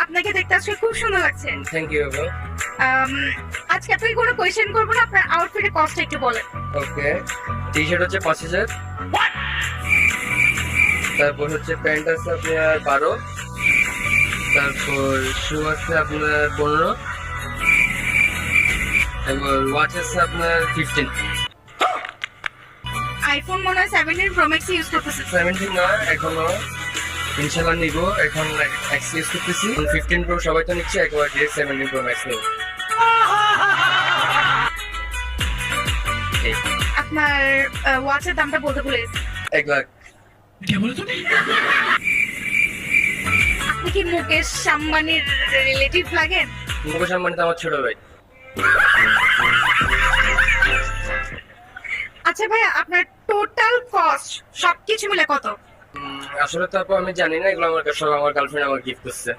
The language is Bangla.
আপনাকে দেখতে আজকে খুব সুন্দর লাগছে। থ্যাংক ইউ আপু। আজকে আপনাকে কোনো কোয়েশ্চেন করবো না, আপনার আউটফিটের কস্টটা একটু বলেন। ওকে, টি শার্ট হচ্ছে 5,000, তারপর হচ্ছে প্যান্ট আছে আপনার 12, তারপর শু আছে আপনার 15, তারপর ওয়াচ আছে আপনার 15। আইফোন মনে হয় 17 প্রো ম্যাক্স ইউজ করতেছে। 17 না এখনো, ইনশাল্লাহ নিবো। এখন এক্স ইউজ করতেছি। 15 প্রো সবাই তো নিচ্ছে, একবার ডিরেক্ট 17 প্রো ম্যাক্স নিবো। আপনার ওয়াচের দামটা বলতে ভুলে গেছি। 1 লাখ। আপনি কি মুকেশ আম্বানির রিলেটিভ লাগেন? মুকেশ আম্বানি তো আমার ছোট ভাই। আচ্ছা ভাইয়া, আপনার টোটাল কস্ট সবকিছু মিলে কত? আসলে তারপর আমি জানি না, এগুলো আমার সব আমার গার্লফ্রেন্ড আমার গিফট করছে।